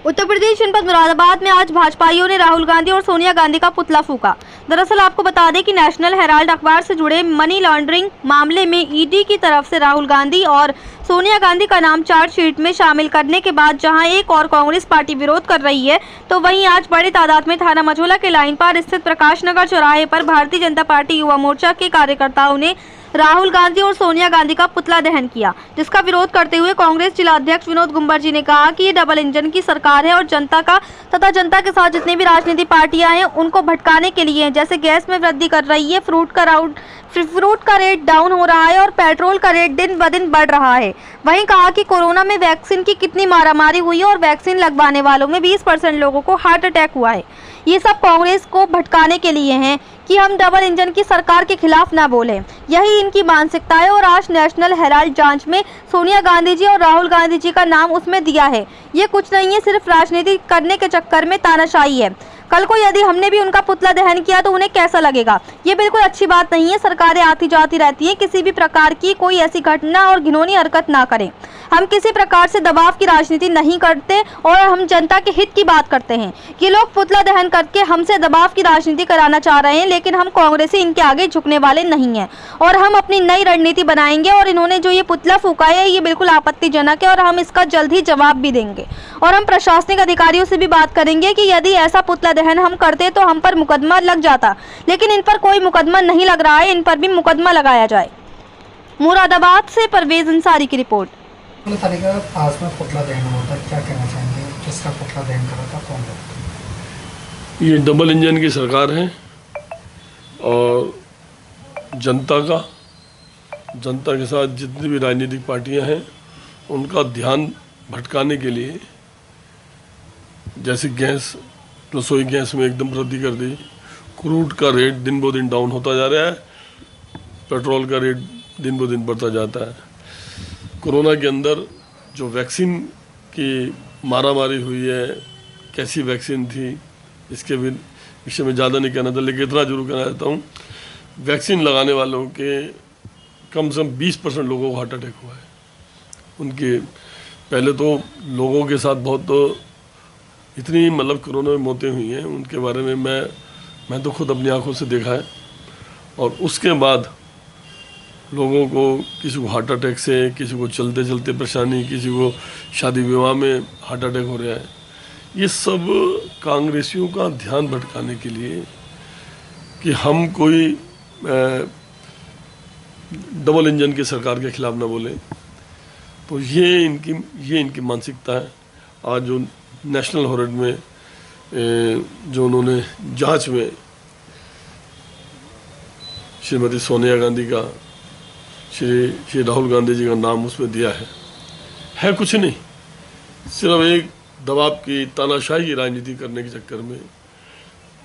उत्तर प्रदेश जनपद मुरादाबाद में आज भाजपाइयों ने राहुल गांधी और सोनिया गांधी का पुतला फूका। दरअसल आपको बता दें कि नेशनल हेराल्ड अखबार से जुड़े मनी लॉन्ड्रिंग मामले में ईडी की तरफ से राहुल गांधी और सोनिया गांधी का नाम चार्जशीट में शामिल करने के बाद जहां एक और कांग्रेस पार्टी विरोध कर रही है, तो वहीं आज बड़ी तादाद में थाना मझौला के लाइन पार स्थित प्रकाश नगर चौराहे पर भारतीय जनता पार्टी युवा मोर्चा के कार्यकर्ताओं ने राहुल गांधी और सोनिया गांधी का पुतला दहन किया, जिसका विरोध करते हुए कांग्रेस जिला अध्यक्ष विनोद गुंबर जी ने कहा कि ये डबल इंजन की सरकार है और जनता के साथ जितनी भी राजनीतिक पार्टियां हैं उनको भटकाने के लिए है। जैसे गैस में वृद्धि कर रही है, फ्रूट का रेट डाउन हो रहा है और पेट्रोल का रेट दिन ब दिन बढ़ रहा है। वहीं कहा कि कोरोना में वैक्सीन की कितनी मारामारी हुई है और वैक्सीन लगवाने वालों में 20% लोगों को हार्ट अटैक हुआ है। ये सब कांग्रेस को भटकाने के लिए हैं कि हम डबल इंजन की सरकार के खिलाफ ना बोलें। यही इनकी मानसिकता है और आज नेशनल हेराल्ड जांच में सोनिया गांधी जी और राहुल गांधी जी का नाम उसमें दिया है। ये कुछ नहीं है, सिर्फ राजनीति करने के चक्कर में तानाशाही है। कल को यदि हमने भी उनका पुतला दहन किया तो उन्हें कैसा लगेगा? ये बिल्कुल अच्छी बात नहीं है। सरकारें आती जाती रहती हैं, किसी भी प्रकार की कोई ऐसी घटना और घिनौनी हरकत ना करें। हम किसी प्रकार से दबाव की राजनीति नहीं करते और हम जनता के हित की बात करते हैं। ये लोग पुतला दहन करके हमसे दबाव की राजनीति कराना चाह रहे हैं, लेकिन हम कांग्रेसी इनके आगे झुकने वाले नहीं हैं और हम अपनी नई रणनीति बनाएंगे। और इन्होंने जो ये पुतला फूका है ये बिल्कुल आपत्तिजनक है और हम इसका जल्द ही जवाब भी देंगे। और हम प्रशासनिक अधिकारियों से भी बात करेंगे कि यदि ऐसा पुतला दहन हम करते तो हम पर मुकदमा लग जाता, लेकिन इन पर कोई मुकदमा नहीं लग रहा है, इन पर भी मुकदमा लगाया जाए। मुरादाबाद से परवेज अंसारी की रिपोर्ट। आज में पुतला दहन होता है, क्या कहना चाहेंगे? किसका पुतला दहन करा था, कौन था? ये डबल इंजन की सरकार है और जनता के साथ जितनी भी राजनीतिक पार्टियां हैं उनका ध्यान भटकाने के लिए, जैसे गैस, रसोई गैस में एकदम वृद्धि कर दी, क्रूड का रेट दिन ब दिन डाउन होता जा रहा है, पेट्रोल का रेट दिन ब दिन बढ़ता जाता है। कोरोना के अंदर जो वैक्सीन की मारामारी हुई है, कैसी वैक्सीन थी इसके भी विषय में ज़्यादा नहीं कहना था, लेकिन इतना जरूर कहना चाहता हूँ, वैक्सीन लगाने वालों के कम से कम 20% लोगों को हार्ट अटैक हुआ है। उनके पहले तो लोगों के साथ बहुत इतनी मतलब कोरोना में मौतें हुई हैं, उनके बारे में मैं तो खुद अपनी आंखों से देखा है। और उसके बाद लोगों को, किसी को हार्ट अटैक से, किसी को चलते चलते परेशानी, किसी को शादी विवाह में हार्ट अटैक हो रहा है। ये सब कांग्रेसियों का ध्यान भटकाने के लिए कि हम कोई डबल इंजन की सरकार के खिलाफ ना बोले, तो ये इनकी मानसिकता है। आज जो नेशनल हेराल्ड में जो उन्होंने जांच में श्रीमती सोनिया गांधी का, श्री राहुल गांधी जी का नाम उसमें दिया है कुछ नहीं, सिर्फ एक दबाव की, तानाशाही की राजनीति करने के चक्कर में।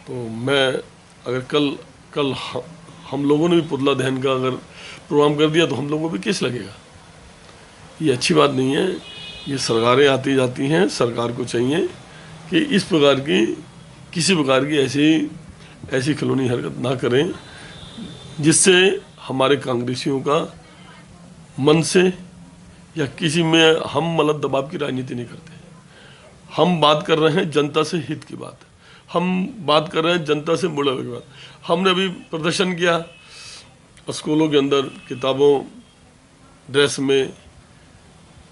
तो मैं अगर कल हम लोगों ने भी पुतला दहन का अगर प्रोग्राम कर दिया तो हम लोगों को भी केस लगेगा। ये अच्छी बात नहीं है। ये सरकारें आती जाती हैं, सरकार को चाहिए कि इस प्रकार की, किसी प्रकार की ऐसी खिलौनी हरकत ना करें जिससे हमारे कांग्रेसियों का मन से या किसी में हम मतलब दबाव की राजनीति नहीं करते। हम बात कर रहे हैं जनता से हित की बात, हम बात कर रहे हैं जनता से मुड़े हुए की बात। हमने अभी प्रदर्शन किया स्कूलों के अंदर, किताबों, ड्रेस में,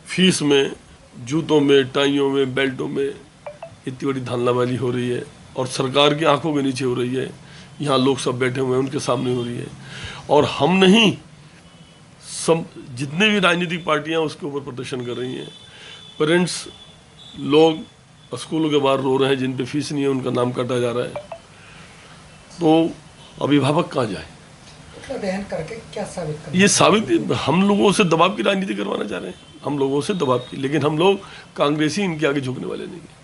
फीस में, जूतों में, टाइयों में, बेल्टों में इतनी बड़ी धांधलाबाजी हो रही है और सरकार की आंखों के नीचे हो रही है। यहाँ लोग सब बैठे हुए हैं, उनके सामने हो रही है और हम नहीं, सब जितने भी राजनीतिक पार्टियां उसके ऊपर प्रदर्शन कर रही हैं। पेरेंट्स लोग स्कूलों के बाहर रो रहे हैं, जिन पे फीस नहीं है उनका नाम काटा जा रहा है। तो अभिभावक कहाँ जाए? दहन करके क्या साबित करना? ये साबित हम लोगों से दबाव की राजनीति करवाना चाह रहे हैं, हम लोगों से दबाव की, लेकिन हम लोग कांग्रेसी इनके आगे झुकने वाले नहीं हैं।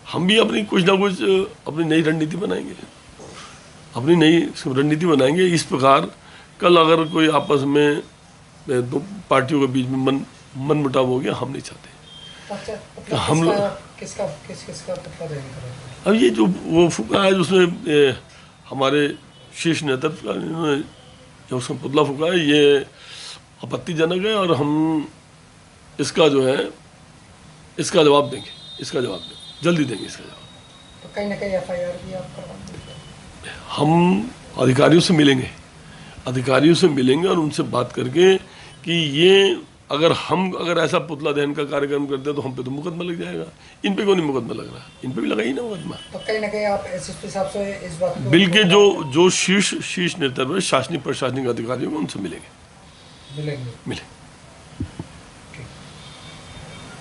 हम भी अपनी कुछ ना कुछ अपनी नई रणनीति बनाएंगे। इस प्रकार कल अगर कोई आपस में दो पार्टियों के बीच में मन मुटाव हो गया, हम नहीं चाहते। हम लोग किसका पुतला दहन करा? अब ये जो वो फूका है, उसमें हमारे शीर्ष नेतृत्व का इन्होंने जो उसका पुतला फूका है, ये आपत्तिजनक है और हम इसका जो है इसका जवाब देंगे। इसका जवाब दें, जल्दी देंगे इसका जवाब। तो कहीं ना कहीं FIR भी आप करवा देंगे? हम अधिकारियों से मिलेंगे और उनसे बात करके कि ये अगर ऐसा पुतला दहन का कार्यक्रम करते हैं तो हम पे तो मुकदमा लग जाएगा। इन पे क्यों नहीं मुकदमा लग रहा? इन पे भी लगा ही ना मुकदमा। तो कहीं ना कहीं आप SSP साहब से इस बात को बिल के जो शीर्ष नेतृत्व शासनिक प्रशासनिक अधिकारियों में उनसे मिलेंगे। मिलेंगे।